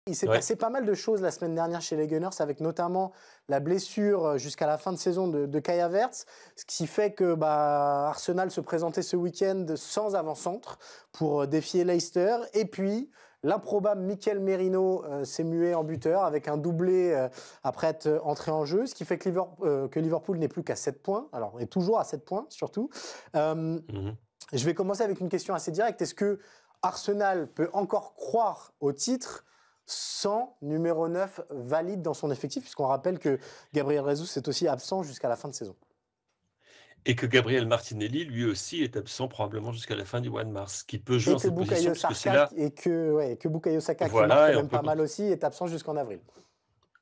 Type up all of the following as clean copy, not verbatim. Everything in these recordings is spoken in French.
Il s'est Ouais. passé pas mal de choses la semaine dernière chez les Gunners, avec notamment la blessure jusqu'à la fin de saison de Kai Havertz, ce qui fait que Arsenal se présentait ce week-end sans avant-centre pour défier Leicester. Et puis, l'improbable Mikel Merino s'est mué en buteur avec un doublé après être entré en jeu, ce qui fait que Liverpool n'est plus qu'à 7 points, alors est toujours à 7 points surtout. Mhm. Je vais commencer avec une question assez directe. Est-ce que Arsenal peut encore croire au titre sans numéro 9 valide dans son effectif, puisqu'on rappelle que Gabriel Jesus est aussi absent jusqu'à la fin de saison. Et que Gabriel Martinelli, lui aussi, est absent probablement jusqu'à la fin du mois de mars, qui peut jouer Et en que cette position, Bukayo puisque c'est Saka, là, que Bukayo Saka qui marque voilà, quand et on même peut... pas mal aussi, est absent jusqu'en avril.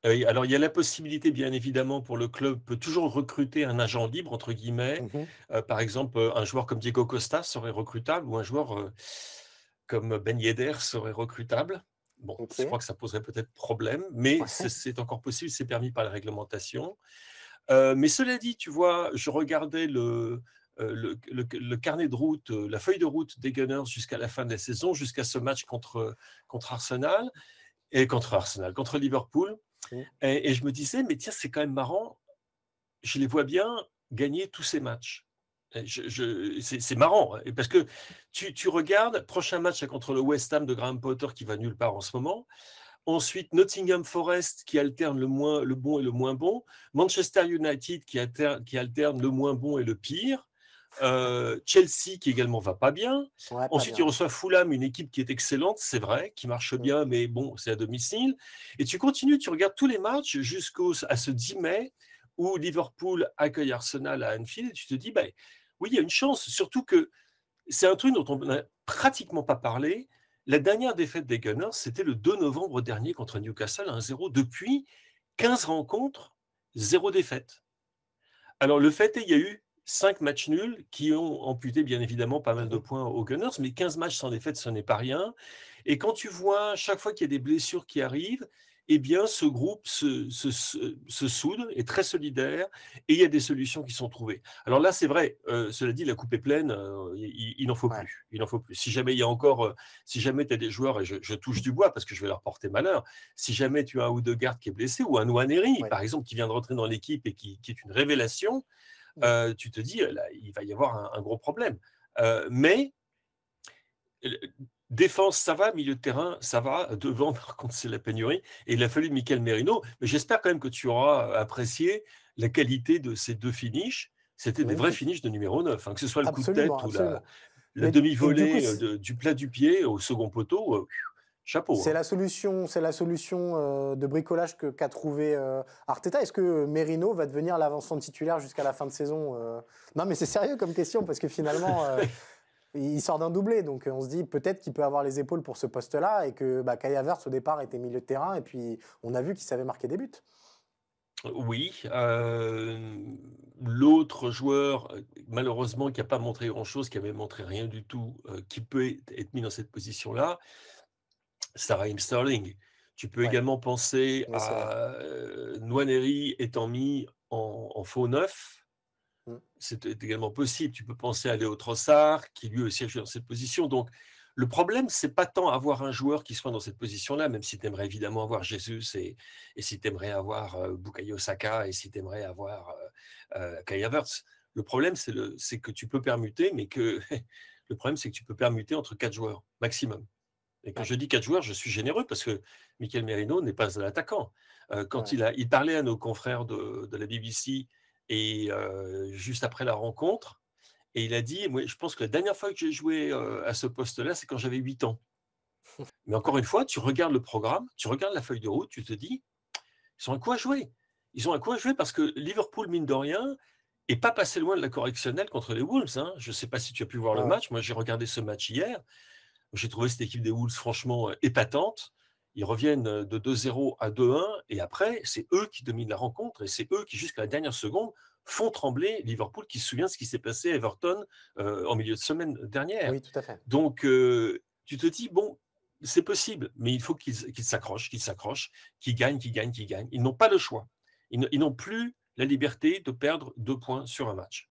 Alors, il y a la possibilité, bien évidemment, pour le club, peut toujours recruter un agent libre, entre guillemets. Mhm. Par exemple, un joueur comme Diego Costa serait recrutable, ou un joueur comme Ben Yedder serait recrutable. Bon, Ok. je crois que ça poserait peut-être problème, mais c'est encore possible, c'est permis par la réglementation. Mais cela dit, tu vois, je regardais le carnet de route, la feuille de route des Gunners jusqu'à la fin de la saison, jusqu'à ce match contre Arsenal, contre Liverpool. Mhm. Et je me disais, mais tiens, c'est quand même marrant, je les vois bien gagner tous ces matchs. C'est marrant, hein, parce que tu regardes, prochain match contre le West Ham de Graham Potter qui va nulle part en ce moment. Ensuite, Nottingham Forest qui alterne le bon et le moins bon. Manchester United qui alterne le moins bon et le pire. Chelsea qui également va pas bien. Ouais, pas Ensuite, il bien. reçoit Fulham, une équipe qui est excellente, c'est vrai, qui marche Mhm. bien, mais bon, c'est à domicile. Et tu continues, tu regardes tous les matchs jusqu'à ce 10 mai où Liverpool accueille Arsenal à Anfield et tu te dis, bah, oui, il y a une chance, surtout que c'est un truc dont on n'a pratiquement pas parlé. La dernière défaite des Gunners, c'était le 2 novembre dernier contre Newcastle, 1-0. Depuis 15 rencontres, 0 défaite. Alors, le fait est, il y a eu 5 matchs nuls qui ont amputé, bien évidemment, pas mal de Mhm. points aux Gunners, mais 15 matchs sans défaite, ce n'est pas rien. Et quand tu vois, chaque fois qu'il y a des blessures qui arrivent, eh bien, ce groupe se soude, est très solidaire, et il y a des solutions qui sont trouvées. Alors là, c'est vrai, cela dit, la coupe est pleine, il n'en faut Ouais. plus. Il n'en faut plus. Si jamais il y a encore, si jamais tu as des joueurs, et je touche du bois parce que je vais leur porter malheur, si jamais tu as un Odegaard qui est blessé, ou un Nwaneri, Ouais. par exemple, qui vient de rentrer dans l'équipe et qui est une révélation, Mhm. tu te dis, là, il va y avoir un gros problème. Mais défense, ça va, milieu de terrain, ça va. Devant, par contre, c'est la pénurie. Et il a fallu Mikel Merino. Mais j'espère quand même que tu auras apprécié la qualité de ces deux finishes. C'était des vrais Magnifique. finishes de numéro 9, hein, que ce soit le coup de Absolument, tête ou absolument. la Et du coup, demi-volée du plat du pied au second poteau. Chapeau. c'est Hein. la solution de bricolage qu'a trouvé Arteta. Est-ce que Merino va devenir l'avancement titulaire jusqu'à la fin de saison Non, mais c'est sérieux comme question parce que finalement, il sort d'un doublé, donc on se dit peut-être qu'il peut avoir les épaules pour ce poste-là et que Kai Havertz au départ était milieu de terrain et puis on a vu qu'il savait marquer des buts. Oui, l'autre joueur, malheureusement, qui n'a pas montré grand-chose, qui avait montré rien du tout, qui peut être mis dans cette position-là, c'est Raheem Sterling. Tu peux Ouais, également penser oui, c'est vrai. à Nwaneri étant mis en faux neuf. Mm. C'est également possible. Tu peux penser à Léo Trossard, qui lui aussi a joué dans cette position. Donc, le problème, c'est pas tant avoir un joueur qui soit dans cette position-là, même si tu aimerais évidemment avoir Jesus et si tu aimerais avoir Bukayo Saka et si tu aimerais avoir Kai Havertz. Le problème, c'est que tu peux permuter, mais que le problème, c'est que tu peux permuter entre 4 joueurs maximum. Et quand Ouais, je dis 4 joueurs, je suis généreux parce que Mikel Merino n'est pas un attaquant. Quand ouais. il parlait à nos confrères de la BBC et juste après la rencontre, et il a dit, moi, je pense que la dernière fois que j'ai joué à ce poste-là, c'est quand j'avais 8 ans. Mais encore Ouais. une fois, tu regardes le programme, tu regardes la feuille de route, tu te dis, ils ont à quoi jouer. Ils ont à quoi jouer parce que Liverpool, mine de rien, est pas passé loin de la correctionnelle contre les Wolves. Hein. Je ne sais pas si tu as pu voir le Ouais, ouais. match. Moi, j'ai regardé ce match hier. J'ai trouvé cette équipe des Wolves franchement épatante. Ils reviennent de 2-0 à 2-1 et après, c'est eux qui dominent la rencontre et c'est eux qui, jusqu'à la dernière seconde, font trembler Liverpool qui se souvient de ce qui s'est passé à Everton en milieu de semaine dernière. Oui, tout à fait. Donc, tu te dis, bon, c'est possible, mais il faut qu'ils s'accrochent, qu'ils gagnent, qu'ils gagnent, qu'ils gagnent. Ils n'ont pas le choix. Ils n'ont plus la liberté de perdre 2 points sur un match.